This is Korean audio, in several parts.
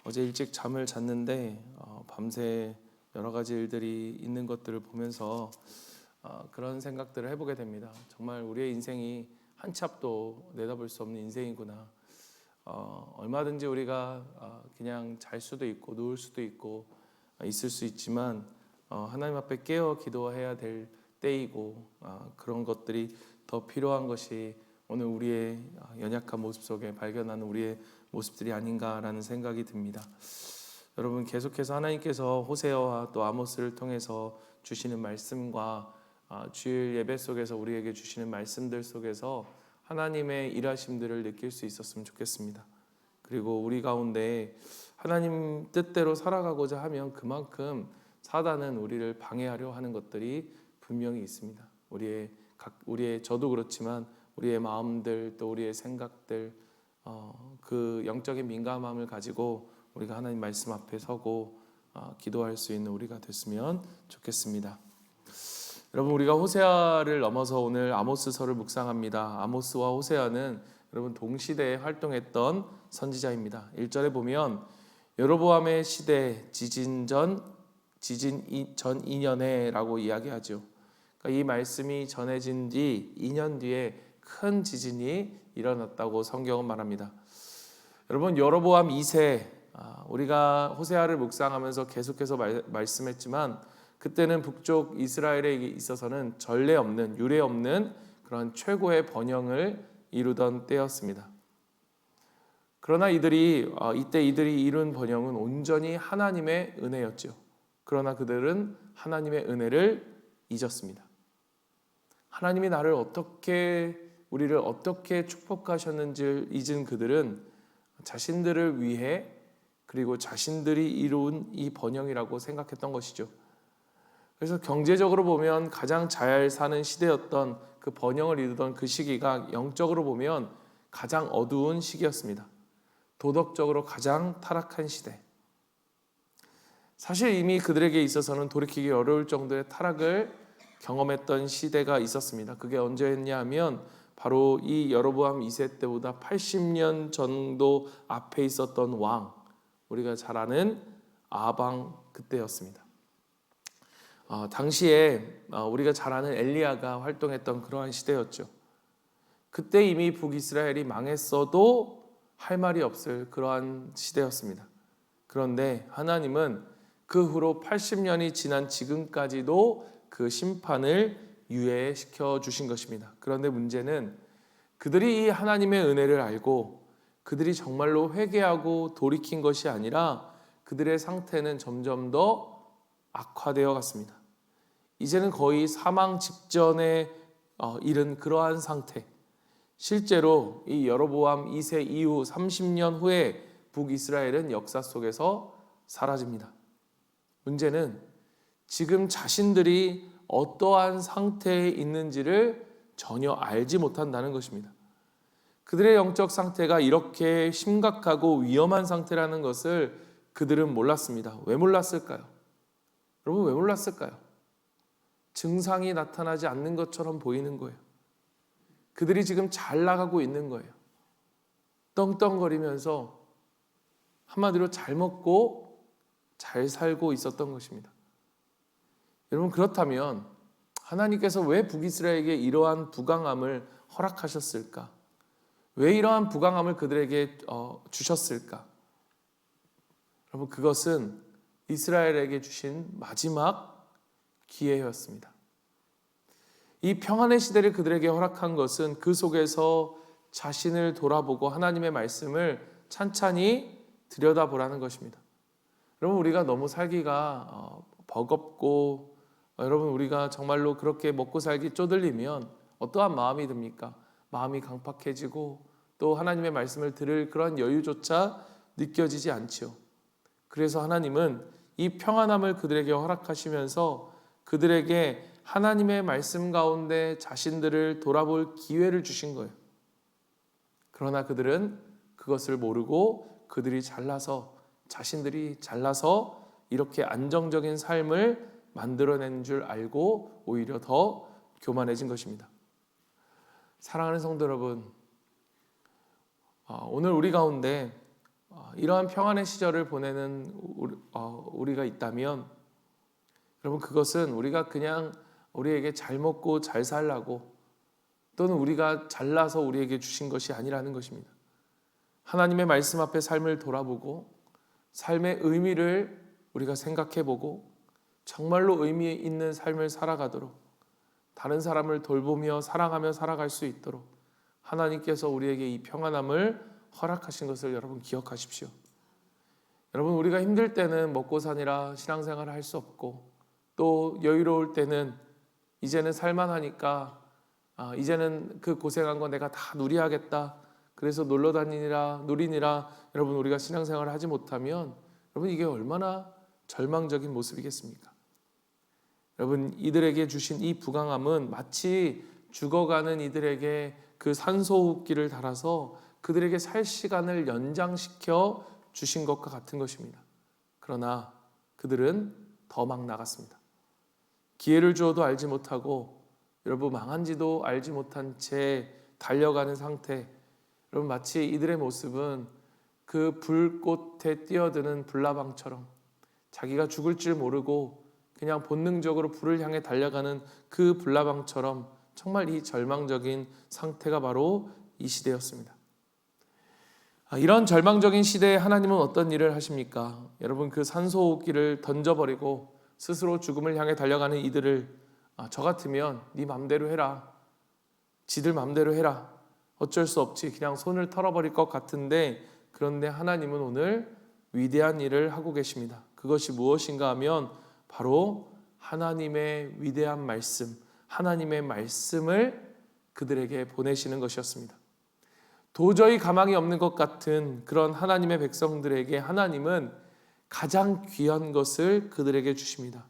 어제 일찍 잠을 잤는데 밤새 여러 가지 일들이 있는 것들을 보면서 그런 생각들을 해보게 됩니다. 정말 우리의 인생이 한 치 앞도 내다볼 수 없는 인생이구나. 얼마든지 우리가 그냥 잘 수도 있고 누울 수도 있고 있을 수 있지만 하나님 앞에 깨어 기도해야 될 때이고 그런 것들이 더 필요한 것이 오늘 우리의 연약한 모습 속에 발견하는 우리의 모습들이 아닌가라는 생각이 듭니다. 여러분, 계속해서 하나님께서 호세아와 또 아모스를 통해서 주시는 말씀과 주일 예배 속에서 우리에게 주시는 말씀들 속에서 하나님의 일하심들을 느낄 수 있었으면 좋겠습니다. 그리고 우리 가운데 하나님 뜻대로 살아가고자 하면 그만큼 사단은 우리를 방해하려 하는 것들이 분명히 있습니다. 우리의 저도 그렇지만 우리의 마음들 또 우리의 생각들 그 영적인 민감함을 가지고 우리가 하나님 말씀 앞에 서고 기도할 수 있는 우리가 됐으면 좋겠습니다. 여러분, 우리가 호세아를 넘어서 오늘 아모스서를 묵상합니다. 아모스와 호세아는 여러분 동시대에 활동했던 선지자입니다. 1절에 보면 여로보암의 시대 지진 전 2년에라고 이야기하죠. 그러니까 이 말씀이 전해진 뒤 2년 뒤에 큰 지진이 일어났다고 성경은 말합니다. 여러분, 여로보암 2세 우리가 호세아를 묵상하면서 계속해서 말씀했지만 그때는 북쪽 이스라엘에 있어서는 전례 없는 유례 없는 그런 최고의 번영을 이루던 때였습니다. 그러나 이때 이들이 이룬 번영은 온전히 하나님의 은혜였죠. 그러나 그들은 하나님의 은혜를 잊었습니다. 하나님이 우리를 어떻게 축복하셨는지를 잊은 그들은 자신들을 위해 그리고 자신들이 이룬 이 번영이라고 생각했던 것이죠. 그래서 경제적으로 보면 가장 잘 사는 시대였던 그 번영을 이루던 그 시기가 영적으로 보면 가장 어두운 시기였습니다. 도덕적으로 가장 타락한 시대. 사실 이미 그들에게 있어서는 돌이키기 어려울 정도의 타락을 경험했던 시대가 있었습니다. 그게 언제였냐 하면 바로 이 여로보암 2세 때보다 80년 정도 앞에 있었던 왕, 우리가 잘 아는 아방 그때였습니다. 당시에 우리가 잘 아는 엘리야가 활동했던 그러한 시대였죠. 그때 이미 북이스라엘이 망했어도 할 말이 없을 그러한 시대였습니다. 그런데 하나님은 그 후로 80년이 지난 지금까지도 그 심판을 유예시켜 주신 것입니다. 그런데 문제는 그들이 이 하나님의 은혜를 알고 그들이 정말로 회개하고 돌이킨 것이 아니라 그들의 상태는 점점 더 악화되어 갔습니다. 이제는 거의 사망 직전에 이른 그러한 상태. 실제로 이 여로보암 2세 이후 30년 후에 북이스라엘은 역사 속에서 사라집니다. 문제는 지금 자신들이 어떠한 상태에 있는지를 전혀 알지 못한다는 것입니다. 그들의 영적 상태가 이렇게 심각하고 위험한 상태라는 것을 그들은 몰랐습니다. 왜 몰랐을까요? 여러분, 왜 몰랐을까요? 증상이 나타나지 않는 것처럼 보이는 거예요. 그들이 지금 잘 나가고 있는 거예요. 떵떵거리면서 한마디로 잘 먹고 잘 살고 있었던 것입니다. 여러분, 그렇다면 하나님께서 왜 북이스라엘에게 이러한 부강함을 허락하셨을까? 왜 이러한 부강함을 그들에게 주셨을까? 여러분, 그것은 이스라엘에게 주신 마지막 기회였습니다. 이 평안의 시대를 그들에게 허락한 것은 그 속에서 자신을 돌아보고 하나님의 말씀을 찬찬히 들여다보라는 것입니다. 여러분, 우리가 너무 살기가 버겁고 여러분, 우리가 정말로 그렇게 먹고 살기 쪼들리면 어떠한 마음이 듭니까? 마음이 강팍해지고 또 하나님의 말씀을 들을 그런 여유조차 느껴지지 않지요. 그래서 하나님은 이 평안함을 그들에게 허락하시면서 그들에게 하나님의 말씀 가운데 자신들을 돌아볼 기회를 주신 거예요. 그러나 그들은 그것을 모르고 자신들이 잘나서 이렇게 안정적인 삶을 만들어낸 줄 알고 오히려 더 교만해진 것입니다. 사랑하는 성도 여러분, 오늘 우리 가운데 이러한 평안의 시절을 보내는 우리가 있다면 여러분, 그것은 우리가 그냥 우리에게 잘 먹고 잘 살라고 또는 우리가 잘나서 우리에게 주신 것이 아니라는 것입니다. 하나님의 말씀 앞에 삶을 돌아보고 삶의 의미를 우리가 생각해보고 정말로 의미 있는 삶을 살아가도록, 다른 사람을 돌보며 사랑하며 살아갈 수 있도록 하나님께서 우리에게 이 평안함을 허락하신 것을 여러분 기억하십시오. 여러분, 우리가 힘들 때는 먹고 사니라 신앙생활을 할 수 없고, 또 여유로울 때는 이제는 살만하니까 이제는 그 고생한 거 내가 다 누리하겠다, 그래서 놀러 다니니라 누리니라 여러분 우리가 신앙생활을 하지 못하면 여러분 이게 얼마나 절망적인 모습이겠습니까? 여러분, 이들에게 주신 이 부강함은 마치 죽어가는 이들에게 그 산소호흡기를 달아서 그들에게 살 시간을 연장시켜 주신 것과 같은 것입니다. 그러나 그들은 더 막 나갔습니다. 기회를 주어도 알지 못하고 여러분 망한지도 알지 못한 채 달려가는 상태. 여러분, 마치 이들의 모습은 그 불꽃에 뛰어드는 불나방처럼 자기가 죽을 줄 모르고 그냥 본능적으로 불을 향해 달려가는 그 불나방처럼 정말 이 절망적인 상태가 바로 이 시대였습니다. 이런 절망적인 시대에 하나님은 어떤 일을 하십니까? 여러분, 그 산소호흡기를 던져버리고 스스로 죽음을 향해 달려가는 이들을 저 같으면 네 맘대로 해라, 지들 맘대로 해라, 어쩔 수 없지, 그냥 손을 털어버릴 것 같은데, 그런데 하나님은 오늘 위대한 일을 하고 계십니다. 그것이 무엇인가 하면 바로 하나님의 위대한 말씀, 하나님의 말씀을 그들에게 보내시는 것이었습니다. 도저히 가망이 없는 것 같은 그런 하나님의 백성들에게 하나님은 가장 귀한 것을 그들에게 주십니다.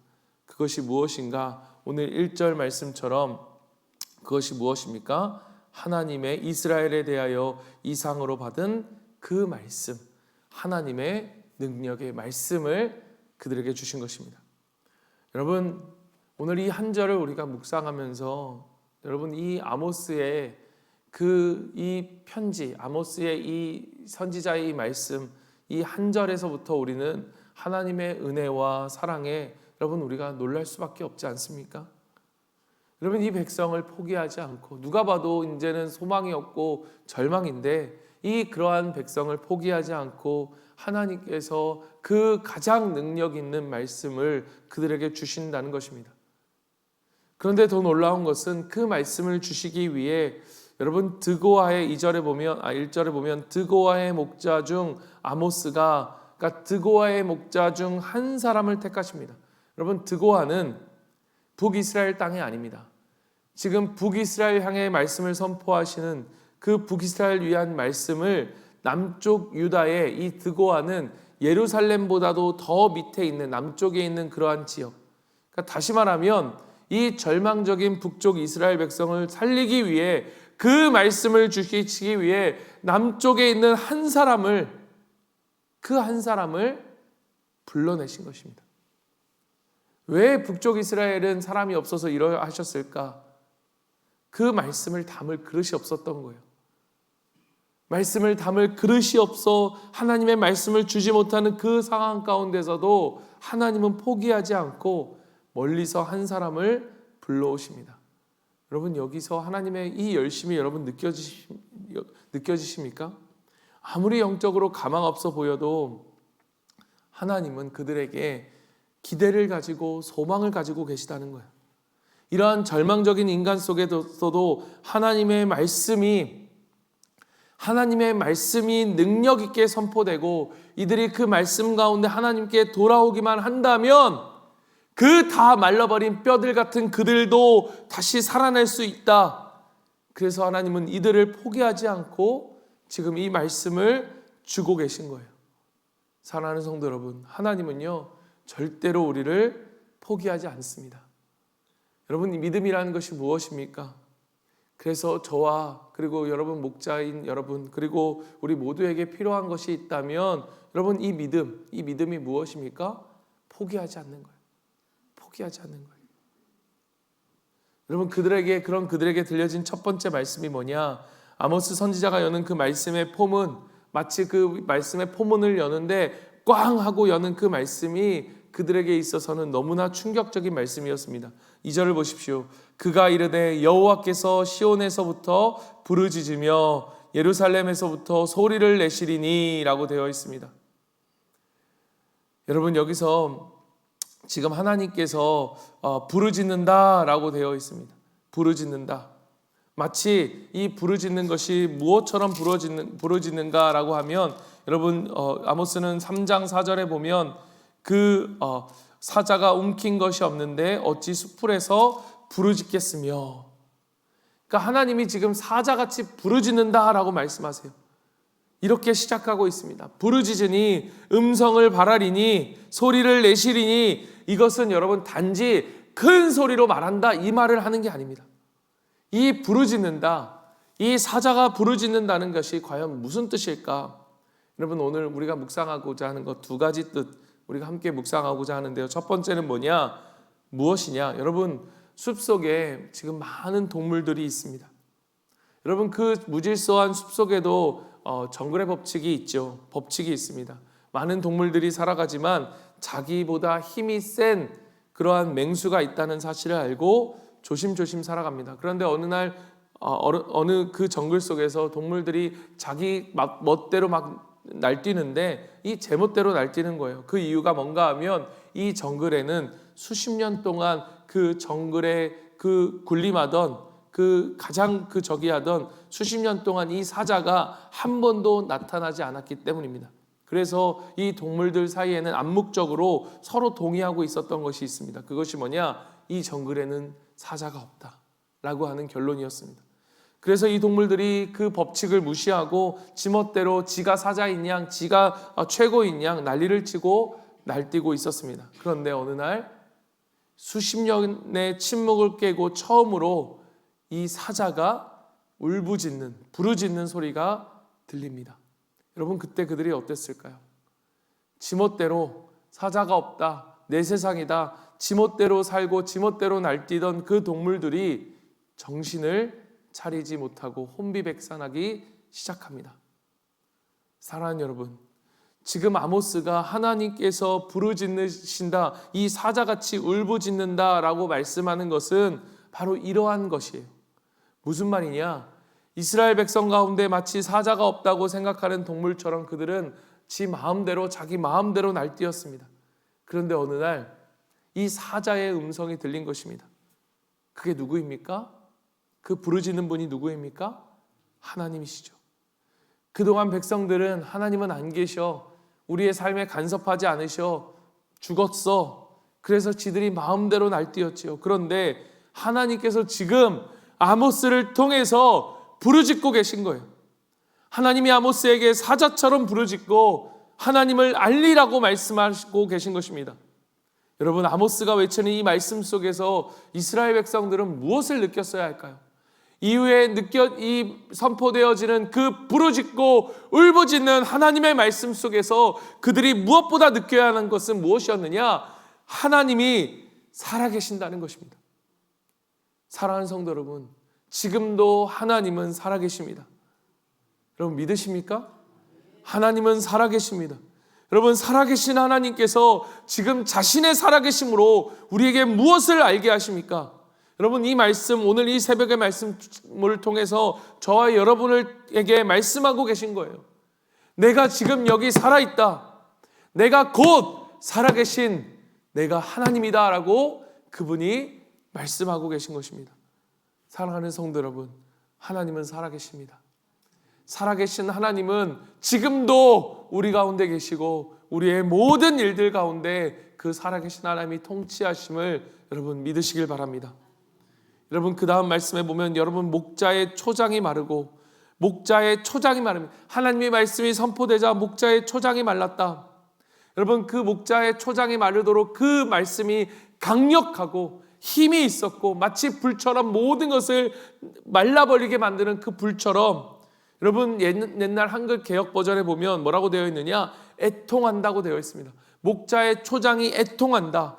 그것이 무엇인가? 오늘 1절 말씀처럼 그것이 무엇입니까? 하나님의 이스라엘에 대하여 이상으로 받은 그 말씀, 하나님의 능력의 말씀을 그들에게 주신 것입니다. 여러분, 오늘 이 한 절을 우리가 묵상하면서 여러분, 이 아모스의 이 편지, 아모스의 이 선지자의 이 말씀, 이 한 절에서부터 우리는 하나님의 은혜와 사랑에 여러분 우리가 놀랄 수밖에 없지 않습니까? 여러분, 이 백성을 포기하지 않고, 누가 봐도 이제는 소망이 없고 절망인데 그러한 백성을 포기하지 않고 하나님께서 그 가장 능력 있는 말씀을 그들에게 주신다는 것입니다. 그런데 더 놀라운 것은 그 말씀을 주시기 위해 여러분 드고아의 1절에 보면 드고아의 목자 중 아모스가, 그러니까 드고아의 목자 중 한 사람을 택하십니다. 여러분, 드고아는 북이스라엘 땅이 아닙니다. 지금 북이스라엘 향해 말씀을 선포하시는 그 북이스라엘 위한 말씀을 남쪽 유다의 이 드고아는 예루살렘보다도 더 밑에 있는 남쪽에 있는 그러한 지역, 그러니까 다시 말하면 이 절망적인 북쪽 이스라엘 백성을 살리기 위해 그 말씀을 주시기 위해 남쪽에 있는 한 사람을, 그 한 사람을 불러내신 것입니다. 왜 북쪽 이스라엘은 사람이 없어서 이러하셨을까? 그 말씀을 담을 그릇이 없었던 거예요. 말씀을 담을 그릇이 없어 하나님의 말씀을 주지 못하는 그 상황 가운데서도 하나님은 포기하지 않고 멀리서 한 사람을 불러오십니다. 여러분, 여기서 하나님의 이 열심이 여러분 느껴지십니까? 아무리 영적으로 가망 없어 보여도 하나님은 그들에게 기대를 가지고 소망을 가지고 계시다는 거예요. 이러한 절망적인 인간 속에서도 하나님의 말씀이 능력 있게 선포되고 이들이 그 말씀 가운데 하나님께 돌아오기만 한다면 그 다 말라버린 뼈들 같은 그들도 다시 살아날 수 있다. 그래서 하나님은 이들을 포기하지 않고 지금 이 말씀을 주고 계신 거예요. 사랑하는 성도 여러분, 하나님은요 절대로 우리를 포기하지 않습니다. 여러분, 이 믿음이라는 것이 무엇입니까? 그래서 저와 그리고 여러분 목자인 여러분 그리고 우리 모두에게 필요한 것이 있다면 여러분, 이 믿음이 무엇입니까? 포기하지 않는 거예요. 포기하지 않는 거예요. 여러분, 그들에게 들려진 첫 번째 말씀이 뭐냐? 아모스 선지자가 여는 그 말씀의 폼은 마치 그 말씀의 포문을 여는데 꽝 하고 여는 그 말씀이 그들에게 있어서는 너무나 충격적인 말씀이었습니다. 2절을 보십시오. 그가 이르되 여호와께서 시온에서부터 부르짖으며 예루살렘에서부터 소리를 내시리니 라고 되어 있습니다. 여러분, 여기서 지금 하나님께서 부르짖는다 라고 되어 있습니다. 부르짖는다. 마치 이 부르짖는 것이 무엇처럼 부르짖는가 라고 하면, 여러분, 아모스는 3장 4절에 보면 그 사자가 움킨 것이 없는데 어찌 숲풀에서 부르짖겠으며, 그러니까 하나님이 지금 사자같이 부르짖는다 라고 말씀하세요. 이렇게 시작하고 있습니다. 부르짖으니 음성을 발하리니 소리를 내시리니, 이것은 여러분 단지 큰 소리로 말한다 이 말을 하는 게 아닙니다. 이 부르짖는다, 이 사자가 부르짖는다는 것이 과연 무슨 뜻일까? 여러분, 오늘 우리가 묵상하고자 하는 것 두 가지 뜻 우리가 함께 묵상하고자 하는데요. 첫 번째는 뭐냐? 무엇이냐? 여러분, 숲속에 지금 많은 동물들이 있습니다. 여러분, 그 무질서한 숲속에도 정글의 법칙이 있죠. 법칙이 있습니다. 많은 동물들이 살아가지만 자기보다 힘이 센 그러한 맹수가 있다는 사실을 알고 조심조심 살아갑니다. 그런데 어느 날 어느 그 정글 속에서 동물들이 자기 멋대로 막 날뛰는데 이 제멋대로 날뛰는 거예요. 그 이유가 뭔가 하면 이 정글에는 수십 년 동안 그 정글에 그 군림하던 그 가장 그 저기하던 수십 년 동안 이 사자가 한 번도 나타나지 않았기 때문입니다. 그래서 이 동물들 사이에는 암묵적으로 서로 동의하고 있었던 것이 있습니다. 그것이 뭐냐? 이 정글에는 사자가 없다라고 하는 결론이었습니다. 그래서 이 동물들이 그 법칙을 무시하고 지멋대로 지가 사자인 양, 지가 최고인 양 난리를 치고 날뛰고 있었습니다. 그런데 어느 날 수십 년의 침묵을 깨고 처음으로 이 사자가 울부짖는, 부르짖는 소리가 들립니다. 여러분, 그때 그들이 어땠을까요? 지멋대로 사자가 없다, 내 세상이다, 지멋대로 살고 지멋대로 날뛰던 그 동물들이 정신을 차리지 못하고 혼비백산하기 시작합니다. 사랑하는 여러분, 지금 아모스가 하나님께서 부르짖으신다, 이 사자같이 울부짖는다라고 말씀하는 것은 바로 이러한 것이에요. 무슨 말이냐? 이스라엘 백성 가운데 마치 사자가 없다고 생각하는 동물처럼 그들은 자기 마음대로 날뛰었습니다. 그런데 어느 날 이 사자의 음성이 들린 것입니다. 그게 누구입니까? 그 부르짖는 분이 누구입니까? 하나님이시죠. 그동안 백성들은 하나님은 안 계셔, 우리의 삶에 간섭하지 않으셔, 죽었어. 그래서 지들이 마음대로 날뛰었지요. 그런데 하나님께서 지금 아모스를 통해서 부르짖고 계신 거예요. 하나님이 아모스에게 사자처럼 부르짖고 하나님을 알리라고 말씀하시고 계신 것입니다. 여러분, 아모스가 외치는 이 말씀 속에서 이스라엘 백성들은 무엇을 느꼈어야 할까요? 이후에 선포되어지는 그 부르짖고 울부짖는 하나님의 말씀 속에서 그들이 무엇보다 느껴야 하는 것은 무엇이었느냐? 하나님이 살아계신다는 것입니다. 사랑하는 성도 여러분, 지금도 하나님은 살아계십니다. 여러분, 믿으십니까? 하나님은 살아계십니다. 여러분, 살아계신 하나님께서 지금 자신의 살아계심으로 우리에게 무엇을 알게 하십니까? 여러분, 이 말씀, 오늘 이 새벽의 말씀을 통해서 저와 여러분에게 말씀하고 계신 거예요. 내가 지금 여기 살아있다, 내가 곧 살아계신 내가 하나님이다 라고 그분이 말씀하고 계신 것입니다. 사랑하는 성도 여러분, 하나님은 살아계십니다. 살아계신 하나님은 지금도 우리 가운데 계시고 우리의 모든 일들 가운데 그 살아계신 하나님이 통치하심을 여러분 믿으시길 바랍니다. 여러분, 그 다음 말씀에 보면 여러분, 목자의 초장이 마르고 목자의 초장이 마릅니다. 하나님의 말씀이 선포되자 목자의 초장이 말랐다. 여러분, 그 목자의 초장이 마르도록 그 말씀이 강력하고 힘이 있었고 마치 불처럼 모든 것을 말라버리게 만드는 그 불처럼, 여러분, 옛날 한글 개역 버전에 보면 뭐라고 되어 있느냐? 애통한다고 되어 있습니다. 목자의 초장이 애통한다.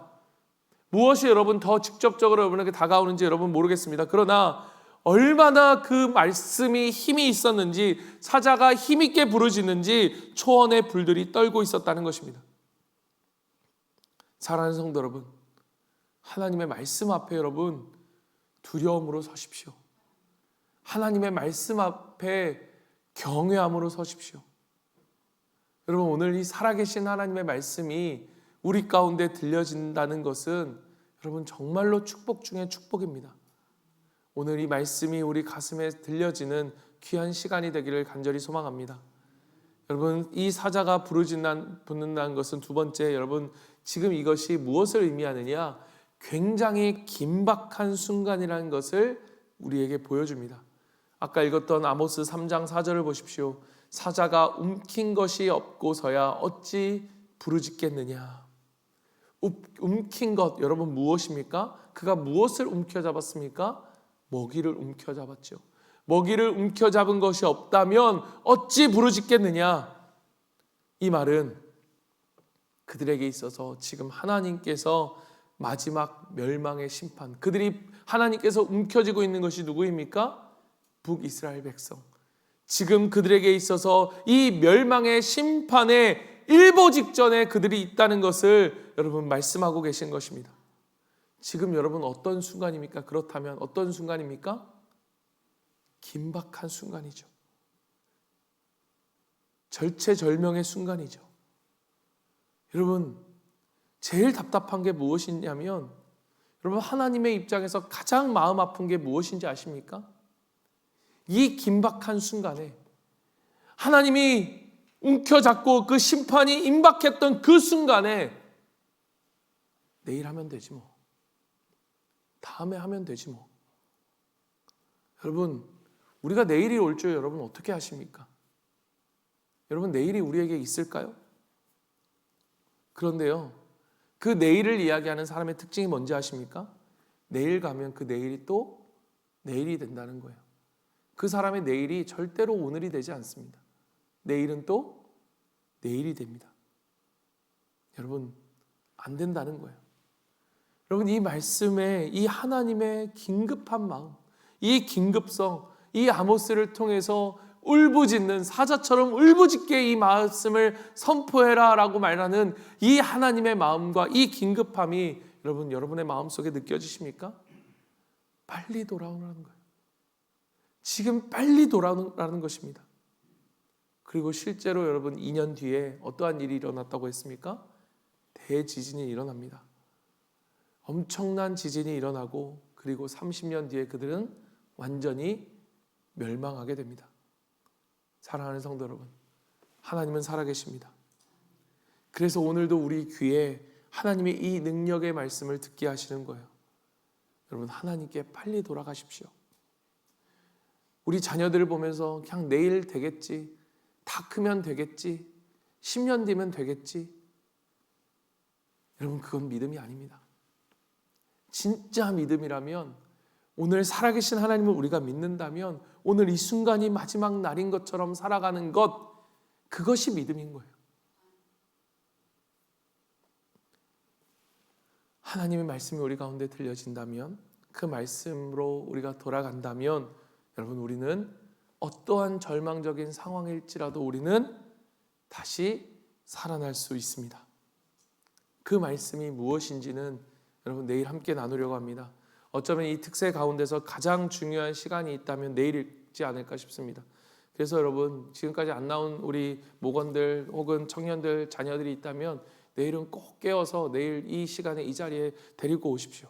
무엇이 여러분 더 직접적으로 여러분에게 다가오는지 여러분 모르겠습니다. 그러나 얼마나 그 말씀이 힘이 있었는지, 사자가 힘있게 부르짖는지 초원의 불들이 떨고 있었다는 것입니다. 사랑하는 성도 여러분, 하나님의 말씀 앞에 여러분 두려움으로 서십시오. 하나님의 말씀 앞에 경외함으로 서십시오. 여러분, 오늘 이 살아계신 하나님의 말씀이 우리 가운데 들려진다는 것은 여러분 정말로 축복 중에 축복입니다. 오늘 이 말씀이 우리 가슴에 들려지는 귀한 시간이 되기를 간절히 소망합니다. 여러분, 이 사자가 부르짖는다는 것은 두 번째, 여러분 지금 이것이 무엇을 의미하느냐? 굉장히 긴박한 순간이라는 것을 우리에게 보여줍니다. 아까 읽었던 아모스 3장 4절을 보십시오. 사자가 움킨 것이 없고서야 어찌 부르짖겠느냐. 움킨 것, 여러분 무엇입니까? 그가 무엇을 움켜잡았습니까? 먹이를 움켜잡았죠. 먹이를 움켜잡은 것이 없다면 어찌 부르짖겠느냐. 이 말은 그들에게 있어서 지금 하나님께서 마지막 멸망의 심판, 그들이 하나님께서 움켜쥐고 있는 것이 누구입니까? 북이스라엘 백성. 지금 그들에게 있어서 이 멸망의 심판의 일보 직전에 그들이 있다는 것을 여러분 말씀하고 계신 것입니다. 지금 여러분 어떤 순간입니까? 그렇다면 어떤 순간입니까? 긴박한 순간이죠. 절체절명의 순간이죠. 여러분, 제일 답답한 게 무엇이냐면, 여러분 하나님의 입장에서 가장 마음 아픈 게 무엇인지 아십니까? 이 긴박한 순간에 하나님이 움켜잡고 그 심판이 임박했던 그 순간에 내일 하면 되지 뭐, 다음에 하면 되지 뭐. 여러분, 우리가 내일이 올 줄 여러분 어떻게 아십니까? 여러분, 내일이 우리에게 있을까요? 그런데요, 그 내일을 이야기하는 사람의 특징이 뭔지 아십니까? 내일 가면 그 내일이 또 내일이 된다는 거예요. 그 사람의 내일이 절대로 오늘이 되지 않습니다. 내일은 또 내일이 됩니다. 여러분, 안 된다는 거예요. 여러분, 이 말씀에 이 하나님의 긴급한 마음, 이 긴급성, 이 아모스를 통해서 울부짖는 사자처럼 울부짖게 이 말씀을 선포해라 라고 말하는 이 하나님의 마음과 이 긴급함이 여러분, 여러분의 마음속에 느껴지십니까? 빨리 돌아오라는 거예요. 지금 빨리 돌아오라는 것입니다. 그리고 실제로 여러분 2년 뒤에 어떠한 일이 일어났다고 했습니까? 대지진이 일어납니다. 엄청난 지진이 일어나고 그리고 30년 뒤에 그들은 완전히 멸망하게 됩니다. 사랑하는 성도 여러분, 하나님은 살아계십니다. 그래서 오늘도 우리 귀에 하나님의 이 능력의 말씀을 듣게 하시는 거예요. 여러분, 하나님께 빨리 돌아가십시오. 우리 자녀들을 보면서 그냥 내일 되겠지, 다 크면 되겠지, 10년 뒤면 되겠지. 여러분, 그건 믿음이 아닙니다. 진짜 믿음이라면, 오늘 살아계신 하나님을 우리가 믿는다면 오늘 이 순간이 마지막 날인 것처럼 살아가는 것, 그것이 믿음인 거예요. 하나님의 말씀이 우리 가운데 들려진다면, 그 말씀으로 우리가 돌아간다면 여러분, 우리는 어떠한 절망적인 상황일지라도 우리는 다시 살아날 수 있습니다. 그 말씀이 무엇인지는 여러분 내일 함께 나누려고 합니다. 어쩌면 이 특세 가운데서 가장 중요한 시간이 있다면 내일이지 않을까 싶습니다. 그래서 여러분, 지금까지 안 나온 우리 목원들 혹은 청년들, 자녀들이 있다면 내일은 꼭 깨어서 내일 이 시간에 이 자리에 데리고 오십시오.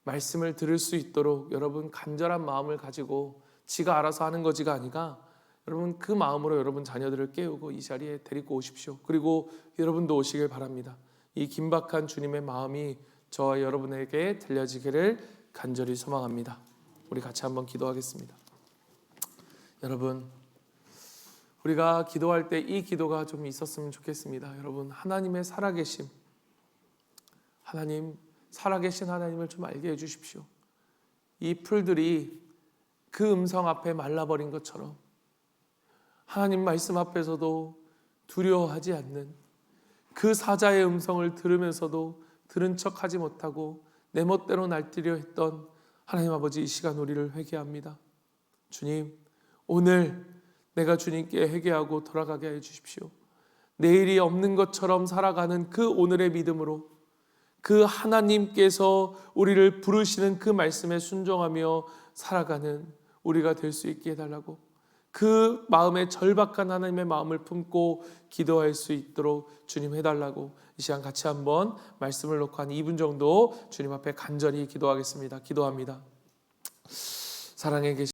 말씀을 들을 수 있도록 여러분 간절한 마음을 가지고, 지가 알아서 하는 거지가 아니라 여러분 그 마음으로 여러분 자녀들을 깨우고 이 자리에 데리고 오십시오. 그리고 여러분도 오시길 바랍니다. 이 긴박한 주님의 마음이 저와 여러분에게 들려지기를 간절히 소망합니다. 우리 같이 한번 기도하겠습니다. 여러분, 우리가 기도할 때 이 기도가 좀 있었으면 좋겠습니다. 여러분, 하나님의 살아계심, 하나님, 살아계신 하나님을 좀 알게 해주십시오. 이 풀들이 그 음성 앞에 말라버린 것처럼 하나님 말씀 앞에서도 두려워하지 않는, 그 사자의 음성을 들으면서도 들은 척하지 못하고 내 멋대로 날뛰려 했던 하나님 아버지, 이 시간 우리를 회개합니다. 주님, 오늘 내가 주님께 회개하고 돌아가게 해 주십시오. 내일이 없는 것처럼 살아가는 그 오늘의 믿음으로, 그 하나님께서 우리를 부르시는 그 말씀에 순종하며 살아가는 우리가 될 수 있게 해달라고, 그 마음에 절박한 하나님의 마음을 품고 기도할 수 있도록 주님 해달라고, 이 시간 같이 한번 말씀을 놓고 한 2분 정도 주님 앞에 간절히 기도하겠습니다. 기도합니다. 사랑에 계신